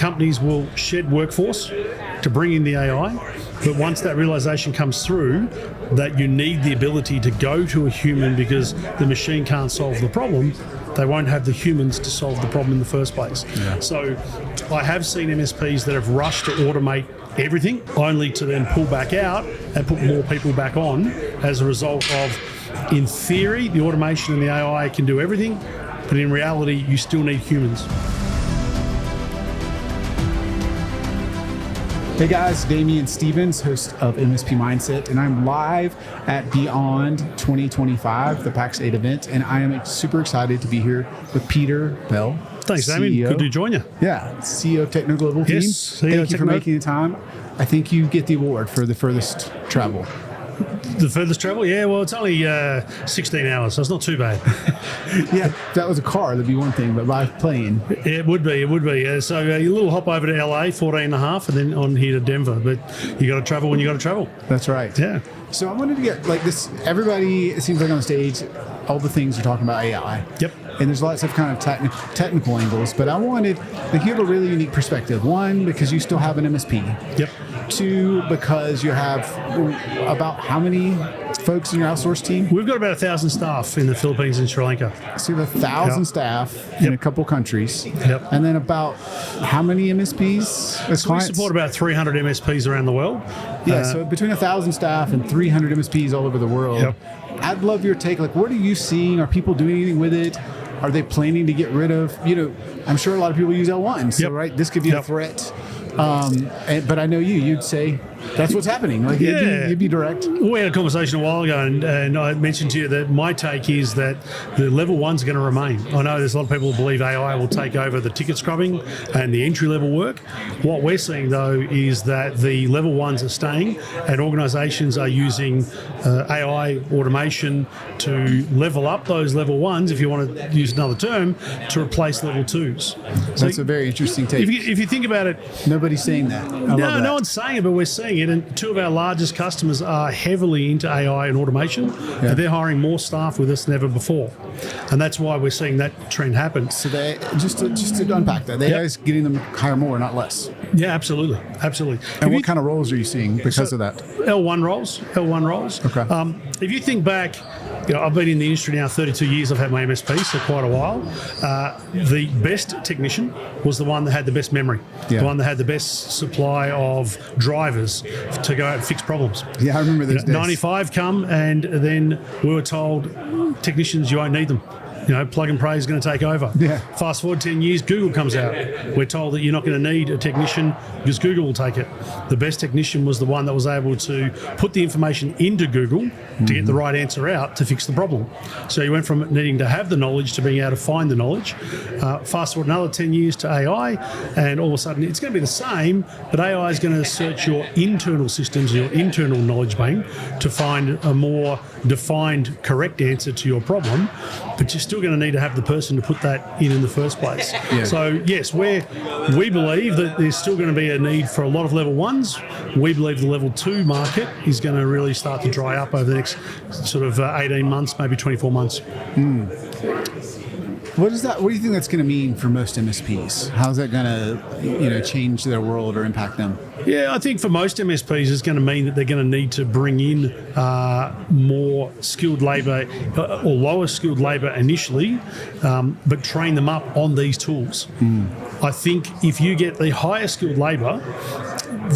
companies will shed workforce to bring in the AI, but once that realization comes through that you need the ability to go to a human because the machine can't solve the problem, they won't have the humans to solve the problem in the first place. Yeah. So I have seen MSPs that have rushed to automate everything only to then pull back out and put more people back on as a result of, in theory, the automation and the AI can do everything, but in reality, you still need humans. Hey guys, Damien Stevens, host of MSP Mindset, and I'm live at Beyond 2025, the PAX 8 event, and I am super excited to be here with Peter Bell. Thanks, Damien. Good to join you. Yeah, CEO of Techno Global Team. Yes, Thank you for making the time. I think you get the award for the furthest travel. The furthest travel? Yeah, well, it's only 16 hours, so it's not too bad. Yeah, if that was a car, that'd be one thing, but by plane. It would be. So a little hop over to LA, 14 and a half, and then on here to Denver. But you got to travel when you got to travel. That's right. Yeah. So I wanted to get like this, everybody, it seems like on the stage, all the things are talking about AI. Yep. And there's lots of kind of technical angles, but I wanted to give a really unique perspective. One, because you still have an MSP. Yep. Two, because you have about how many folks in your outsourced team? We've got about 1,000 staff in the Philippines and Sri Lanka. So you have 1,000 staff in a couple countries. Yep. And then about how many MSPs as So clients? we support about 300 MSPs around the world. Yeah, so between 1,000 staff and 300 MSPs all over the world. Yep. I'd love your take. Like, what are you seeing? Are people doing anything with it? Are they planning to get rid of, I'm sure a lot of people use L1. So, right, this could be a threat. But I know you'd say that's what's happening. Like, you'd be direct. We had a conversation a while ago, and I mentioned to you that my take is that the level one's going to remain. I know there's a lot of people who believe AI will take over the ticket scrubbing and the entry level work. What we're seeing though is that the level ones are staying, and organizations are using AI automation to level up those level ones, if you want to use another term, to replace level twos. That's a very interesting take. If you think about it, nobody's saying that. No one's saying it, but we're seeing it. And two of our largest customers are heavily into AI and automation, and they're hiring more staff with us than ever before. And that's why we're seeing that trend happen. So they just to unpack that, AI is getting them to hire more, not less. Yeah, absolutely. And what kind of roles are you seeing because of that? L1 roles. Okay. If you think back, I've been in the industry now 32 years. I've had my MSP, so quite a while. The best technician was the one that had the best memory, the one that had the best supply of drivers to go out and fix problems. Yeah, I remember those days. 95 come, and then we were told, technicians, you won't need them. Plug and pray is going to take over. Yeah. Fast forward 10 years, Google comes out. We're told that you're not going to need a technician because Google will take it. The best technician was the one that was able to put the information into Google to get the right answer out to fix the problem. So you went from needing to have the knowledge to being able to find the knowledge. Fast forward another 10 years to AI, and all of a sudden it's going to be the same, but AI is going to search your internal systems, your internal knowledge bank to find a more defined, correct answer to your problem, but you're still going to need to have the person to put that in the first place. Yeah. So yes, we believe that there's still going to be a need for a lot of level ones. We believe the level two market is going to really start to dry up over the next sort of 18 months, maybe 24 months. What do you think that's going to mean for most MSPs? How's that going to, change their world or impact them? Yeah, I think for most MSPs, it's going to mean that they're going to need to bring in more skilled labour or lower skilled labour initially, but train them up on these tools. I think if you get the higher skilled labour,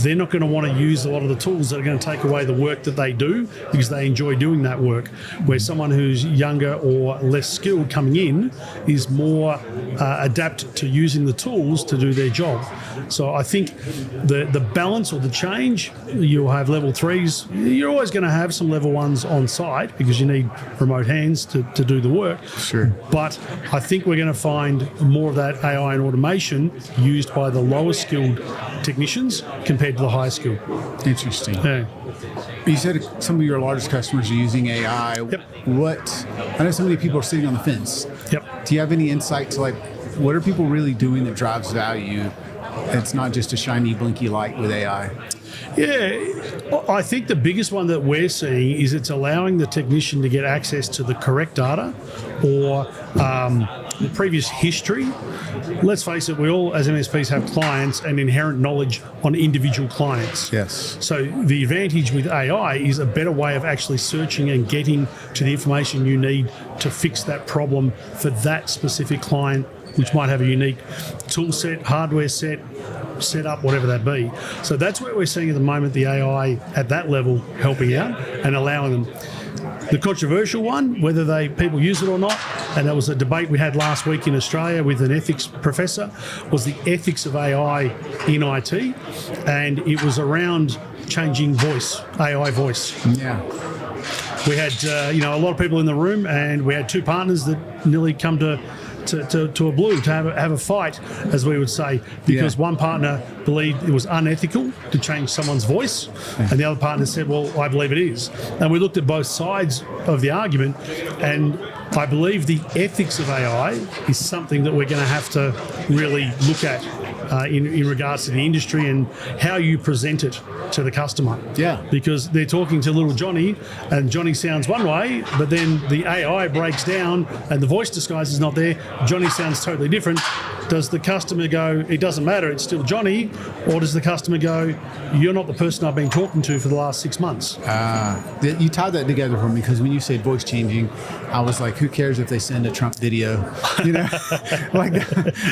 they're not going to want to use a lot of the tools that are going to take away the work that they do because they enjoy doing that work. Where someone who's younger or less skilled coming in is more adept to using the tools to do their job. So I think the balance or the change, you'll have level threes. You're always going to have some level ones on site because you need remote hands to do the work. Sure. But I think we're going to find more of that AI and automation used by the lower skilled technicians compared to the higher skilled. Interesting. Yeah. You said some of your largest customers are using AI. Yep. I know so many people are sitting on the fence. Yep. Do you have any insight to what are people really doing that drives value? It's not just a shiny, blinky light with AI. Yeah, I think the biggest one that we're seeing is it's allowing the technician to get access to the correct data or the previous history, let's face it, we all, as MSPs, have clients and inherent knowledge on individual clients. Yes. So the advantage with AI is a better way of actually searching and getting to the information you need to fix that problem for that specific client, which might have a unique tool set, hardware set, setup, whatever that be. So that's where we're seeing at the moment the AI at that level helping out and allowing them. The controversial one, whether people use it or not, and that was a debate we had last week in Australia with an ethics professor, was the ethics of AI in IT, and it was around changing voice, AI voice. Yeah. We had a lot of people in the room, and we had two partners that nearly come to a blue, to have a fight, as we would say, because one partner believed it was unethical to change someone's voice, and the other partner said, well, I believe it is. And we looked at both sides of the argument, and I believe the ethics of AI is something that we're going to have to really look at in regards to the industry and how you present it to the customer. Yeah. Because they're talking to little Johnny, and Johnny sounds one way, but then the AI breaks down and the voice disguise is not there. Johnny sounds totally different. Does the customer go, it doesn't matter, it's still Johnny? Or does the customer go, you're not the person I've been talking to for the last 6 months? You tied that together for me, because when you said voice changing, I was like, who cares if they send a Trump video? Like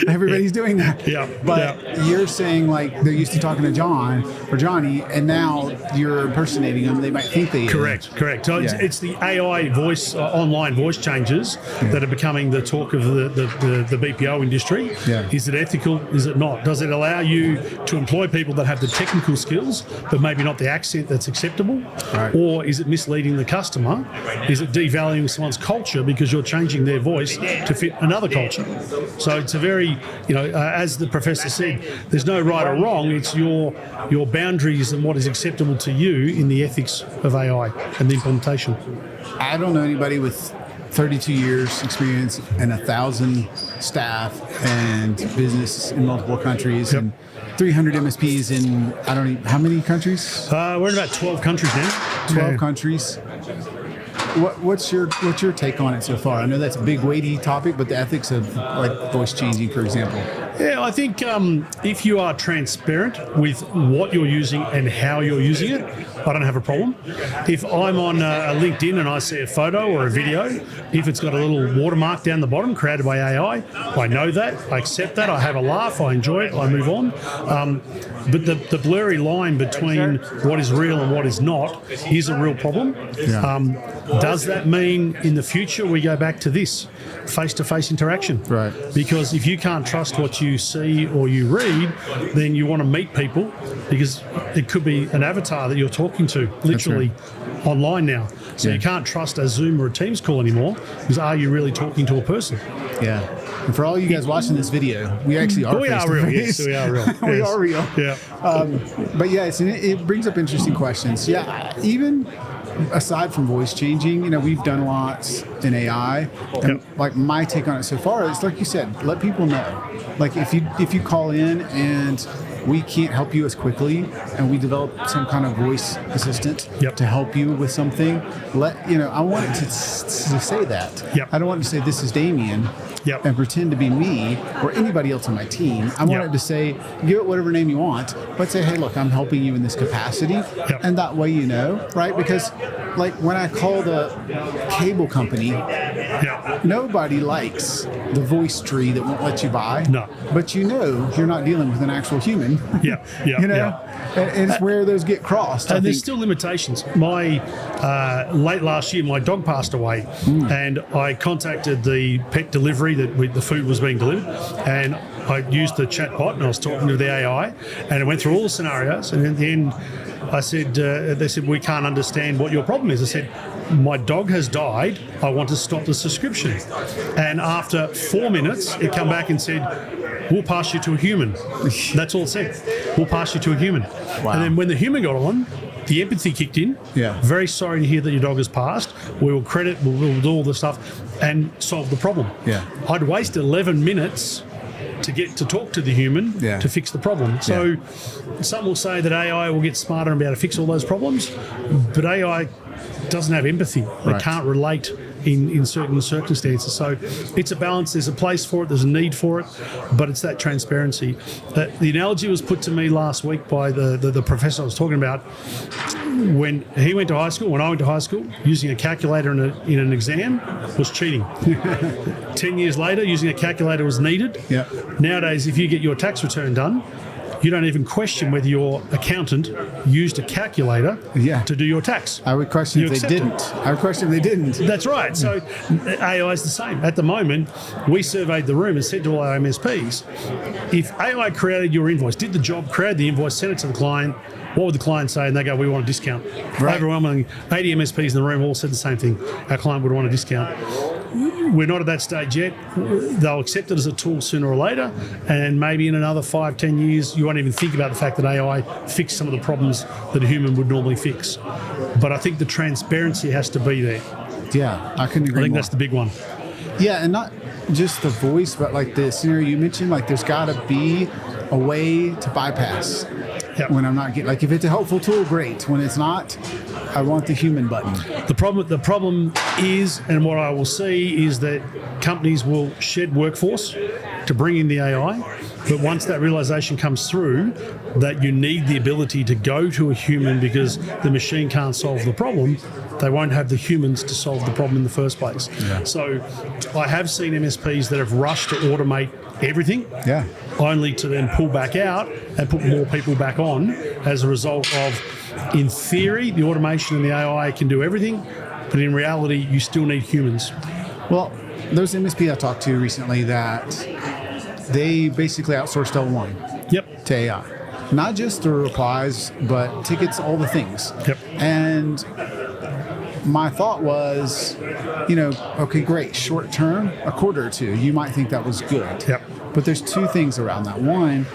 everybody's doing that. Yeah. But you're saying like they're used to talking to John or Johnny, and now you're impersonating them. They might think they Correct. So it's the AI voice, online voice changes that are becoming the talk of the BPO industry. Yeah. Is it ethical? Is it not? Does it allow you to employ people that have the technical skills, but maybe not the accent that's acceptable? Right. Or is it misleading the customer? Is it devaluing someone's culture because you're changing their voice to fit another culture? So it's a very, as the professor said, there's no right or wrong. It's your boundaries and what is acceptable to you in the ethics of AI and the implementation. I don't know anybody with 32 years experience and 1,000 staff and business in multiple countries and 300 MSPs in, I don't know, how many countries? We're in about 12 countries now. 12 countries. What's your take on it so far? I know that's a big weighty topic, but the ethics of like voice changing, for example. Yeah, I think if you are transparent with what you're using and how you're using it, I don't have a problem. If I'm on a LinkedIn and I see a photo or a video, if it's got a little watermark down the bottom created by AI, I know that, I accept that, I have a laugh, I enjoy it, I move on. But the blurry line between what is real and what is not is a real problem. Yeah. Does that mean in the future we go back to this face-to-face interaction? Right. Because if you can't trust what you see or you read, then you want to meet people, because it could be an avatar that you're talking to literally online now. So you can't trust a Zoom or a Teams call anymore, because are you really talking to a person? Yeah. And for all you guys watching this video, we actually are real. Yes, we are real. We are real. Yeah. But yeah, it brings up interesting questions. Yeah, even aside from voice changing, we've done lots in AI. And like my take on it so far is, like you said, let people know. Like if you call in and we can't help you as quickly, and we develop some kind of voice assistant to help you with something, I want it to say that. I don't want it to say, this is Damien, and pretend to be me or anybody else on my team. I want it to say, give it whatever name you want, but say, hey, look, I'm helping you in this capacity. And that way right? Because like when I call the cable company, nobody likes the voice tree that won't let you buy. No. But you're not dealing with an actual human. And it's where those get crossed. And there's still limitations. My late last year, my dog passed away, and I contacted the pet delivery that the food was being delivered, and I used the chat bot, and I was talking to the AI, and it went through all the scenarios, and at the end, I said, they said, we can't understand what your problem is. I said, my dog has died. I want to stop the subscription. And after 4 minutes, it came back and said, we'll pass you to a human. That's all it said. We'll pass you to a human. Wow. And then when the human got on, the empathy kicked in. Very sorry to hear that your dog has passed. We will credit, we'll do all the stuff and solve the problem. I'd wasted 11 minutes to get to talk to the human to fix the problem. So some will say that AI will get smarter and be able to fix all those problems, but AI doesn't have empathy. They can't relate in certain circumstances. So it's a balance. There's a place for it. There's a need for it, but it's that transparency. The analogy was put to me last week by the professor I was talking about. When he went to high school, when I went to high school, using a calculator in an exam was cheating. 10 years later, using a calculator was needed. Yeah. Nowadays, if you get your tax return done, you don't even question whether your accountant used a calculator to do your tax. I would question if they didn't. That's right. So AI is the same. At the moment, we surveyed the room and said to all our MSPs, if AI created your invoice, did the job, created the invoice, sent it to the client, what would the client say? And they go, we want a discount. Right. Overwhelmingly, 80 MSPs in the room all said the same thing. Our client would want a discount. We're not at that stage yet. They'll accept it as a tool sooner or later, and maybe in another 5-10 years, you won't even think about the fact that AI fixed some of the problems that a human would normally fix. But I think the transparency has to be there. Yeah, I couldn't agree more. I think that's the big one. Yeah, and not just the voice, but like the scenario you mentioned, like there's got to be a way to bypass. Yep. When I'm not getting, like if it's a helpful tool, great. When it's not, I want the human button. The problem is, and what I will see is that companies will shed workforce to bring in the AI, but once that realization comes through that you need the ability to go to a human because the machine can't solve the problem, they won't have the humans to solve the problem in the first place. Yeah. So I have seen MSPs that have rushed to automate everything, only to then pull back out and put more people back on as a result of, in theory, the automation and the AI can do everything, but in reality, you still need humans. Well, there's an MSP I talked to recently that they basically outsourced L1 to AI. Not just the replies, but tickets, all the things. Yep. And my thought was, okay, great, short term, a quarter or two, you might think that was good. Yep. But there's two things around that. One,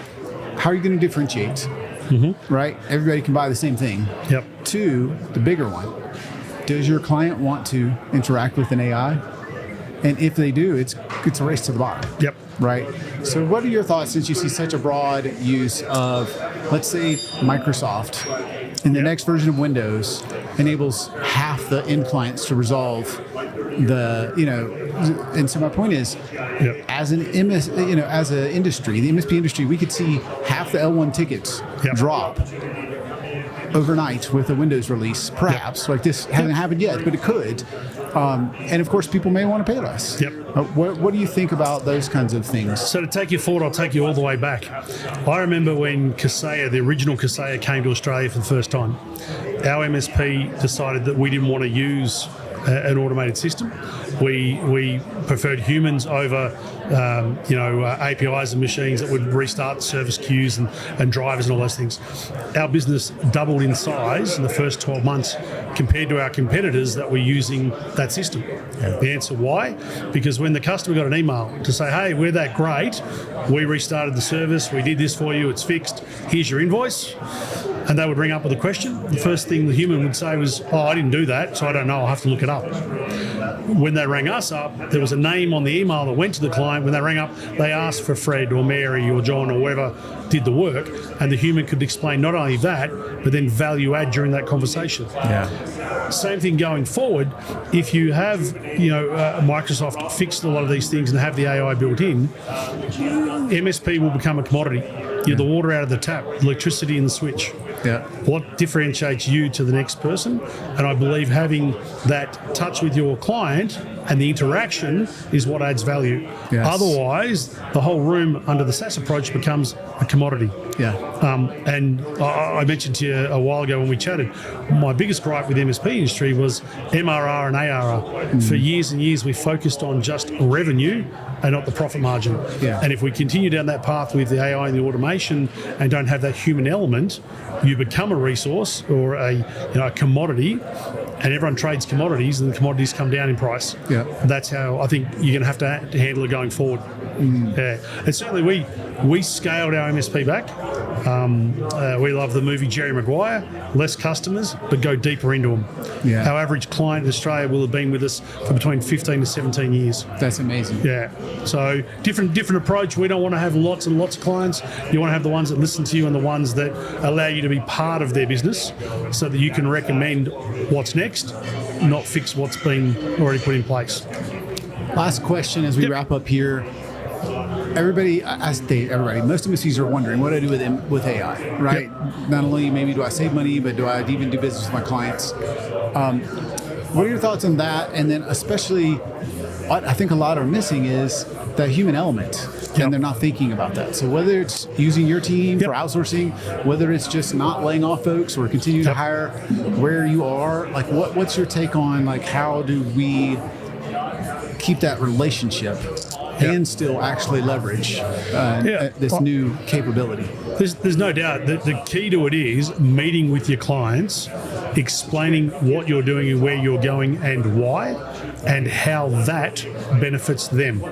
how are you going to differentiate? Right? Everybody can buy the same thing. Yep. Two, the bigger one, does your client want to interact with an AI? And if they do, it's a race to the bottom. Yep. Right? So what are your thoughts, since you see such a broad use of, let's say, Microsoft in the next version of Windows enables half the end clients to resolve and so my point is, as an as an industry, the MSP industry, we could see half the L1 tickets drop overnight with a Windows release, perhaps. Like this hasn't happened yet, but it could. And of course, people may want to pay less. What do you think about those kinds of things? So to take you forward, I'll take you all the way back. I remember when Kaseya, the original Kaseya, came to Australia for the first time. Our MSP decided that we didn't want to use an automated system. We preferred humans over APIs and machines that would restart service queues and drivers and all those things. Our business doubled in size in the first 12 months compared to our competitors that were using that system. The answer why? Because when the customer got an email to say, hey, we're that great, we restarted the service, we did this for you, it's fixed, here's your invoice, and they would ring up with a question, the first thing the human would say was, oh, I didn't do that, so I don't know, I'll have to look it up. When they rang us up, there was a name on the email that went to the client. When they rang up, they asked for Fred or Mary or John or whoever did the work, and the human could explain not only that, but then value add during that conversation. Same thing going forward. If you have, Microsoft fixed a lot of these things and have the AI built in, MSP will become a commodity. You're the water out of the tap, electricity in the switch. What differentiates you to the next person? And I believe having that touch with your client and the interaction is what adds value. Otherwise, the whole room under the SaaS approach becomes a commodity. And I mentioned to you a while ago when we chatted, my biggest gripe with the MSP industry was MRR and ARR. For years and years, we focused on just revenue and not the profit margin. And if we continue down that path with the AI and the automation and don't have that human element, you become a resource or a commodity, and everyone trades commodities, and the commodities come down in price. That's how I think you're going to have to handle it going forward. And certainly we scaled our MSP back. We love the movie Jerry Maguire, less customers, but go deeper into them. Our average client in Australia will have been with us for between 15 to 17 years. That's amazing. So different approach. We don't want to have lots and lots of clients. You want to have the ones that listen to you and the ones that allow you to be part of their business so that you can recommend what's next. not fix what's been already put in place. Last question as we wrap up here. Everybody, most MSPs are wondering what do I do with AI, right? Yep. Not only maybe do I save money, but do I even do business with my clients? What are your thoughts on that? And then especially, what I think a lot are missing is the human element, and they're not thinking about that. So whether it's using your team for outsourcing, whether it's just not laying off folks or continue to hire where you are, like what's your take on like how do we keep that relationship and still actually leverage this new capability? There's no doubt that the key to it is meeting with your clients, explaining what you're doing and where you're going and why, and how that benefits them.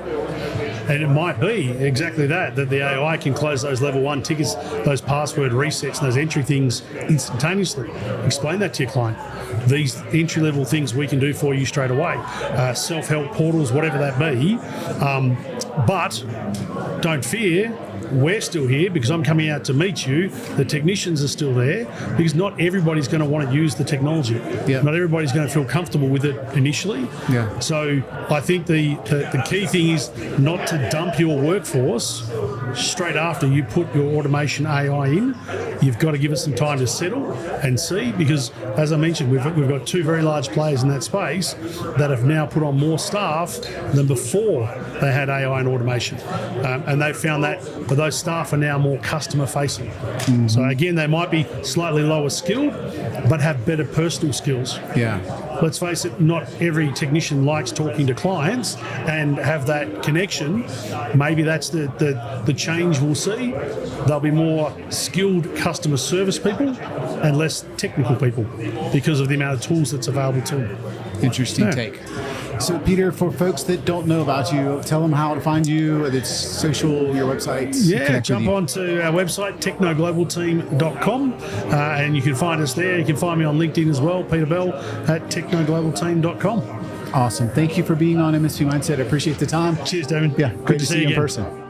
And it might be exactly that the AI can close those level 1 tickets, those password resets and those entry things instantaneously. Explain that to your client. These entry-level things we can do for you straight away. Self-help portals, whatever that be. But don't fear, we're still here because I'm coming out to meet you. The technicians are still there because not everybody's going to want to use the technology. Yep. Not everybody's going to feel comfortable with it initially. Yeah. So I think the key thing is not to dump your workforce straight after you put your automation AI in. You've got to give it some time to settle and see, because as I mentioned, we've got 2 very large players in that space that have now put on more staff than before they had AI and automation. And they've found that those staff are now more customer facing. Mm-hmm. So again, they might be slightly lower skilled, but have better personal skills. Yeah. Let's face it, not every technician likes talking to clients and have that connection. Maybe that's the change we'll see. There'll be more skilled customer service people and less technical people because of the amount of tools that's available to them. Interesting take. So, Peter, for folks that don't know about you, tell them how to find you, whether it's social, your websites. Yeah, jump onto our website, technoglobalteam.com, and you can find us there. You can find me on LinkedIn as well, Peter Bell at technoglobalteam.com. Awesome. Thank you for being on MSP Mindset. I appreciate the time. Cheers, Damien. Yeah, great to see you in person.